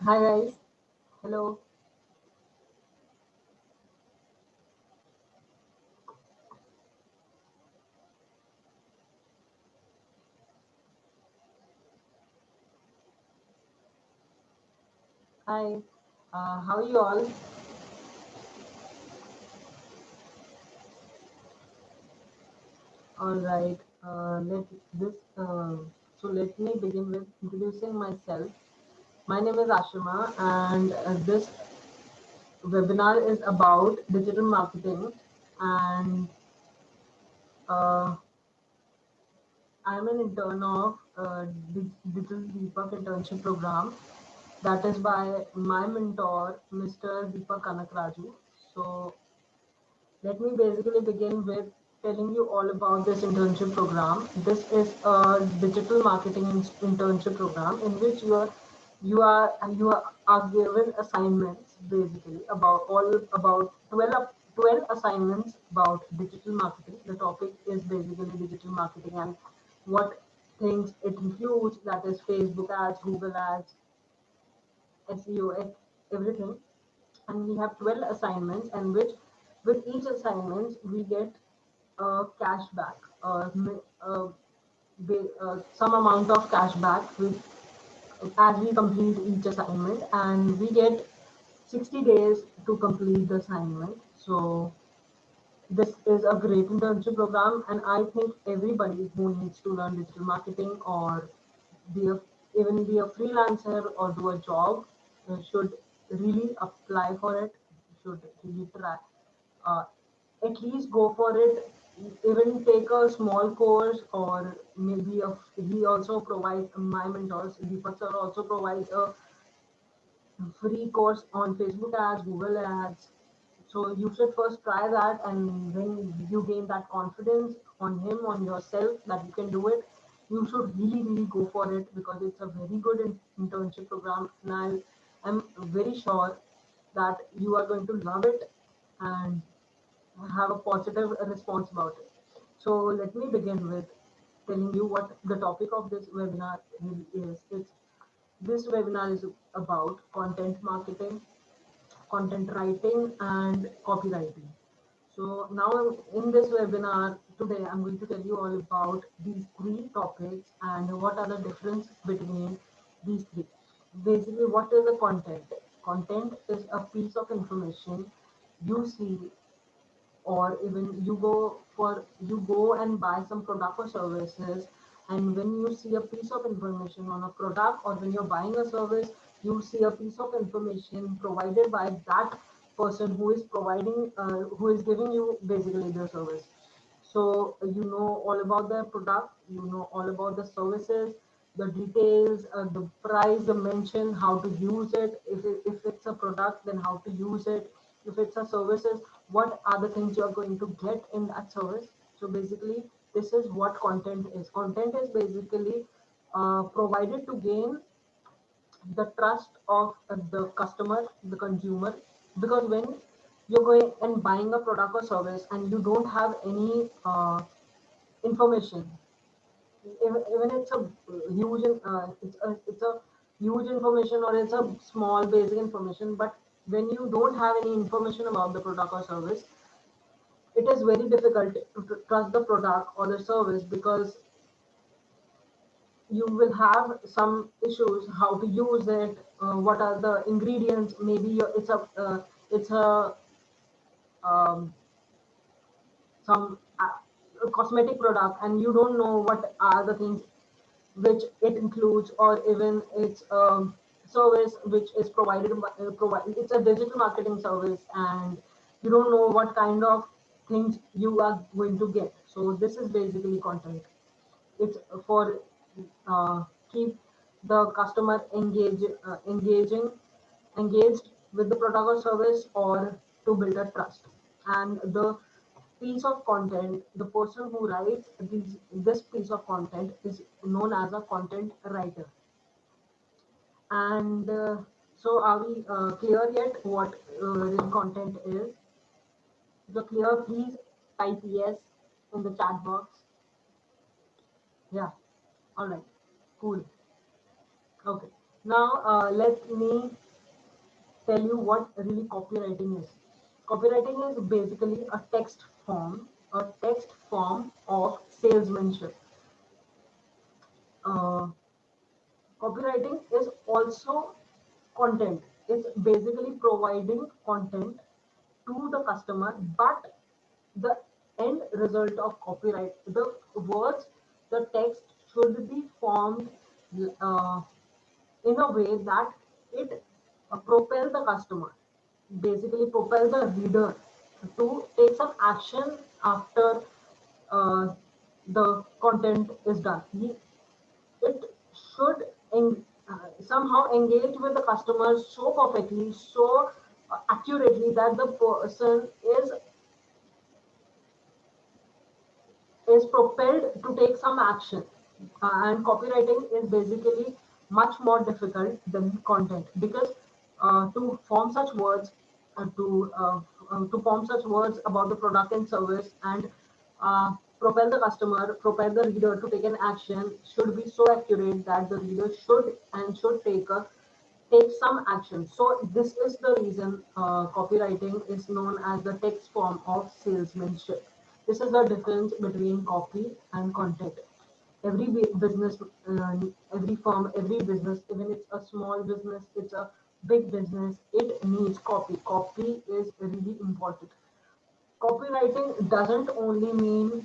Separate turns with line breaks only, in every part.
Hi guys, hello. Hi, how are you all? All right. This. Let me begin with introducing myself. My name is Ashima, and this webinar is about digital marketing. And uh, I'm an intern of Digital Deepak internship program. That is by my mentor, Mr. Deepak Kanakraju. So let me basically begin with telling you all about this internship program. This is a digital marketing internship program in which you are given assignments basically about 12 assignments about digital marketing. The topic is basically digital marketing and what things it includes, that is Facebook ads, Google ads, SEO, everything. And we have 12 assignments, and which with each assignment we get a cashback, some amount of cashback as we complete each assignment, and we get 60 days to complete the assignment. So this is a great internship program, and I think everybody who needs to learn digital marketing or be a, even be a freelancer or do a job should really apply for it, should really try, uh, at least go for it, even take a small course, or maybe he also provides, my mentors, Deepak sir also provides a free course on Facebook ads, Google ads. So you should first try that, and when you gain that confidence on him, on yourself, that you can do it, you should really, really go for it, because it's a very good internship program, and I'm very sure that you are going to love it and have a positive response about it. So let me begin with telling you what the topic of this webinar really is. This webinar is about content marketing, content writing, and copywriting. So now in this webinar today, I'm going to tell you all about these three topics and what are the difference between these three. Basically, what is the content? Content is a piece of information you see, or even you go and buy some product or services, and when you see a piece of information on a product, or when you're buying a service, you see a piece of information provided by that person who is providing who is giving you basically the service. So you know all about the product, you know all about the services, the details, the price, the mention, how to use it. If it's a product, then how to use it. If it's a services, what are the things you are going to get in that service. So basically, this is what content is. Content is basically provided to gain the trust of the customer, the consumer, because when you're going and buying a product or service and you don't have any information, even it's a huge it's a huge information, or it's a small basic information, but when you don't have any information about the product or service, it is very difficult to trust the product or the service, because you will have some issues how to use it, what are the ingredients, maybe it's a um, some cosmetic product, and you don't know what are the things which it includes, or even it's service which is provided by, it's a digital marketing service, and you don't know what kind of things you are going to get. So this is basically content. It's for uh, keep the customer engaged with the product or service, or to build a trust. And the piece of content, the person who writes this piece of content is known as a content writer. And so are we clear yet what this content is? If you're clear, please type yes in the chat box. Yeah. All right. Cool. Okay. Now, let me tell you what really copywriting is. Copywriting is basically a text form of salesmanship. Uh, Copywriting is also content. It's basically providing content to the customer, but the end result of copyright, the words, the text should be formed uh, in a way that it propel the customer, basically propel the reader to take some action after uh, the content is done. It should somehow engage with the customer so perfectly, so accurately that the person is propelled to take some action. And copywriting is basically much more difficult than content because to form such words, to form such words about the product and service and propel the customer, propel the reader to take an action should be so accurate that the reader should take some action. So this is the reason copywriting is known as the text form of salesmanship. This is the difference between copy and content. Every business, every firm, every business, even it's a small business, it's a big business, it needs copy. Copy is really important. Copywriting doesn't only mean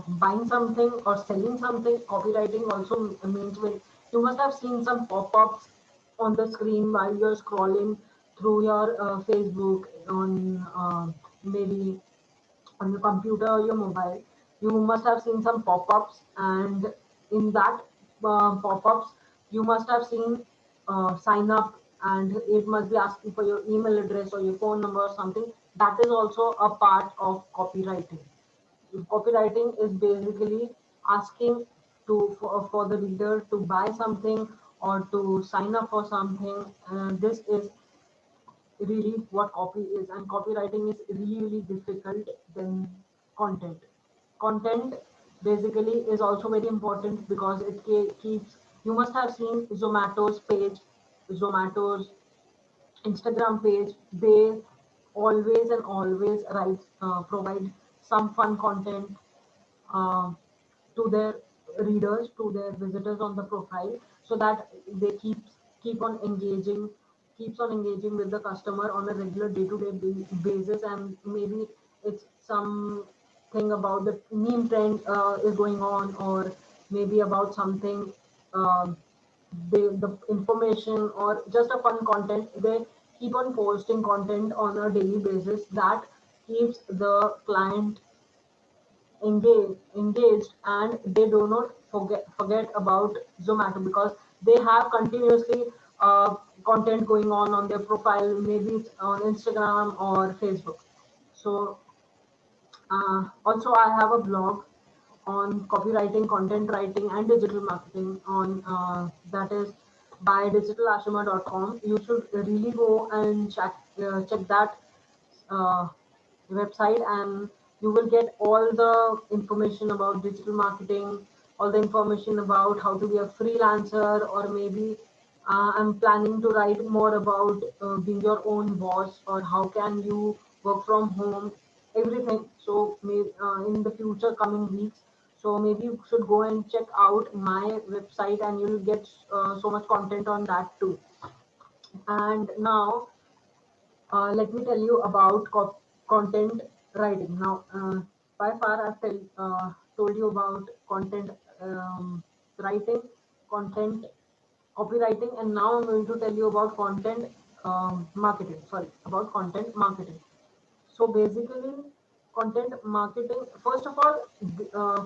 buying something or selling something. Copywriting also means when you must have seen some pop-ups on the screen while you're scrolling through your Facebook on maybe on your computer or your mobile. You must have seen some pop-ups, and in that pop-ups, you must have seen sign up, and it must be asking for your email address or your phone number or something. That is also a part of copywriting. Copywriting is basically asking for the reader to buy something or to sign up for something. This is really what copy is, and copywriting is really difficult than content. Content basically is also very important because it keeps, you must have seen Zomato's page, Zomato's Instagram page. They always and always provide some fun content uh, to their readers, to their visitors on the profile, so that they keep on engaging, keeps on engaging with the customer on a regular day-to-day basis. And maybe it's something about the meme trend is going on, or maybe about something um the information or just a fun content. They keep on posting content on a daily basis that keeps the client engaged, and they do not forget about Zomato because they have continuously content going on their profile, maybe it's on Instagram or Facebook. So also I have a blog on copywriting, content writing, and digital marketing on that is by digitalashima.com. You should really go and check that uh, website, and you will get all the information about digital marketing, all the information about how to be a freelancer, or maybe I'm planning to write more about being your own boss, or how can you work from home, everything. So maybe in the future coming weeks, so maybe you should go and check out my website, and you'll get so much content on that too. And now let me tell you about content writing. Now, by far, told you about content writing, content copywriting, and now I'm going to tell you about content marketing. Sorry, about content marketing. So basically, content marketing, first of all,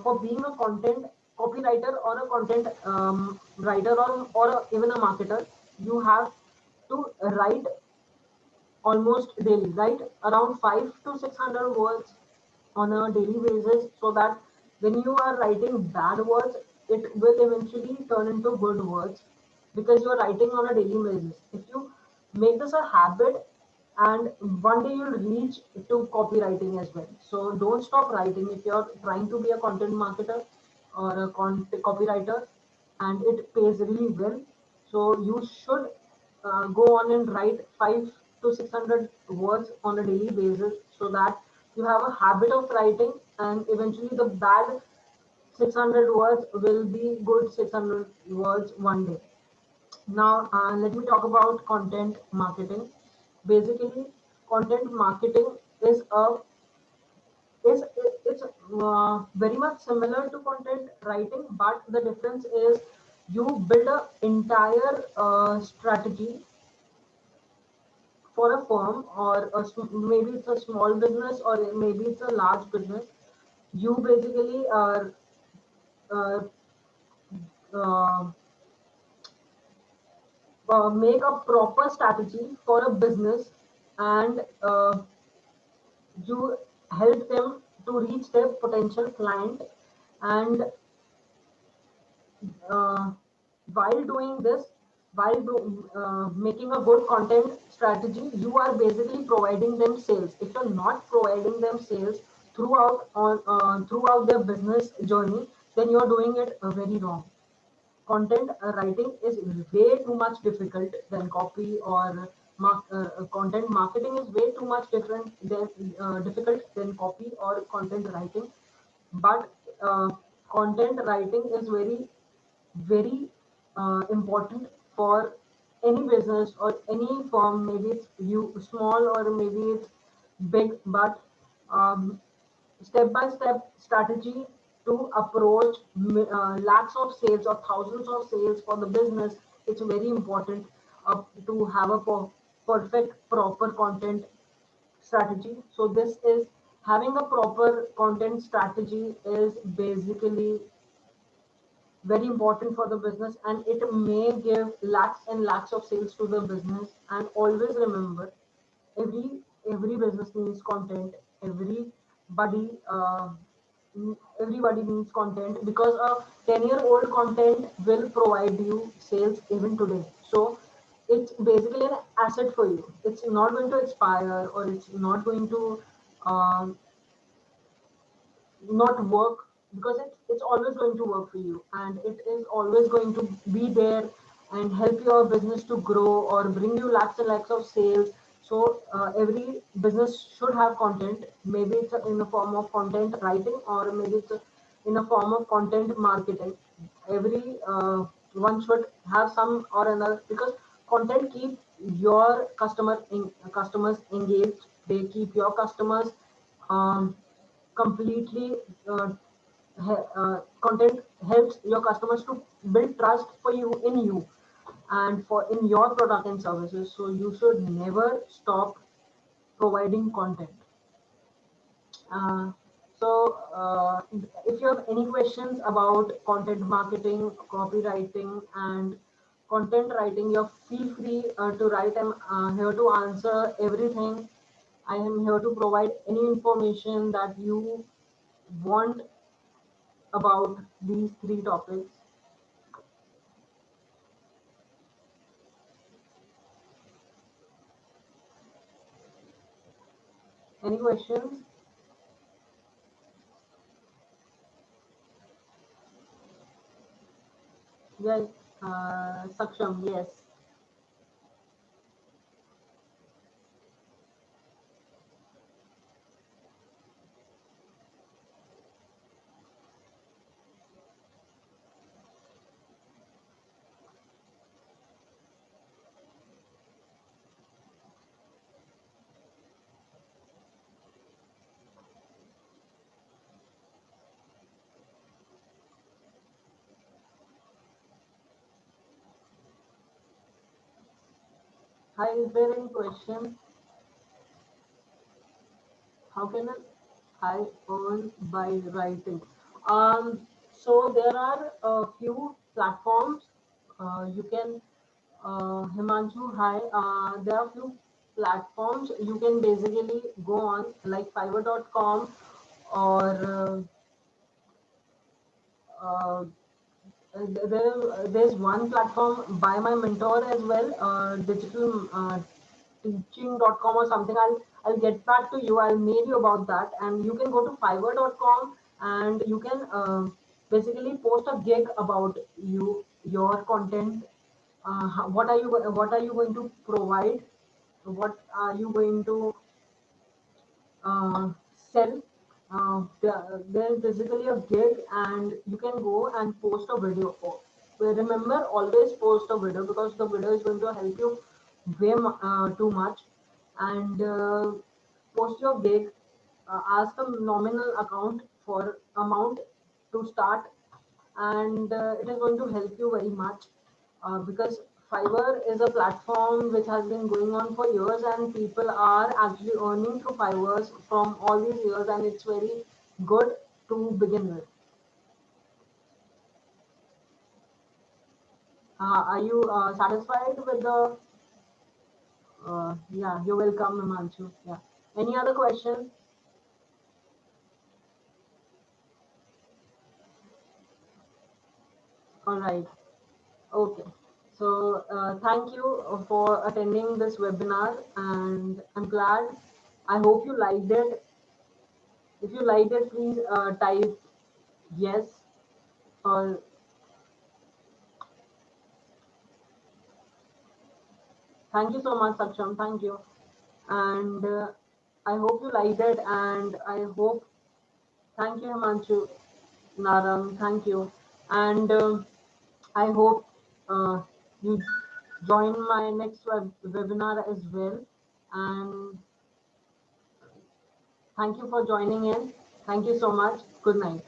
for being a content copywriter or a content writer, or even a marketer, you have to write almost daily, right? Around 5 to 600 words on a daily basis, so that when you are writing bad words, it will eventually turn into good words because you are writing on a daily basis. If you make this a habit, and one day you'll reach to copywriting as well. So don't stop writing if you're trying to be a content marketer or a copywriter, and it pays really well. So you should go on and write 5 to 600 words on a daily basis, so that you have a habit of writing, and eventually the bad 600 words will be good 600 words one day. Now, let me talk about content marketing. Basically, content marketing is a is it's very much similar to content writing, but the difference is you build a entire strategy for a firm, or maybe it's a small business, or maybe it's a large business. You basically uh, uh, make a proper strategy for a business, and you help them to reach their potential client. And uh, while doing this, while making a good content strategy, you are basically providing them sales. If you're not providing them sales throughout their business journey, then you're doing it very wrong. Content writing is way too much difficult than copy, or content marketing is way too much difficult than copy or content writing. But content writing is very important for any business or any firm. Maybe it's you small, or maybe it's big, but um, step-by-step strategy to approach lakhs of sales or thousands of sales for the business. It's very important to have a perfect proper content strategy. So this is having a proper content strategy is basically very important for the business, and it may give lakhs and lakhs of sales to the business. And always remember, every every business needs content. Everybody uh, everybody needs content, because a 10-year-old content will provide you sales even today. So it's basically an asset for you. It's not going to expire, or it's not going to um, not work, because it's always going to work for you, and it is always going to be there and help your business to grow or bring you lakhs and lakhs of sales. So every business should have content. Maybe it's in the form of content writing, or maybe it's in a form of content marketing. Every one should have some or another, because content keep your customers engaged. They keep your customers um, completely content helps your customers to build trust for you, in you, and for in your product and services. So you should never stop providing content. uh, so if you have any questions about content marketing, copywriting, and content writing, you feel free to write. I'm here to answer everything. I am here to provide any information that you want about these three topics. Any questions? Yes, Saksham, yes. Hi, is there any question? How can I earn by writing? So there are a few platforms. You can, Himanshu, hi. There are few platforms you can basically go on, like Fiverr.com, or uh, there's one platform by my mentor as well, digital teaching.com or something. I'll get back to you. I'll mail you about that. And you can go to fiverr.com, and you can basically post a gig about your content, what are you going to provide? What are you going to sell? There's basically a gig, and you can go and post a video. Remember, always post a video because the video is going to help you too much. And post your gig. Ask a nominal amount to start, and it is going to help you very much because Fiverr is a platform which has been going on for years, and people are actually earning through Fiverr from all these years, and it's very good to begin with. Are you satisfied with the? Yeah, you're welcome, Himanshu. Yeah. Any other questions? All right. Okay. So thank you for attending this webinar, and I'm glad. I hope you liked it. If you liked it, please type yes, or thank you so much, Saksham. Thank you. And I hope you liked it, and I hope, thank you, Himanshu, Narang, thank you. And I hope you join my next webinar as well. And thank you for joining in. Thank you so much. Good night.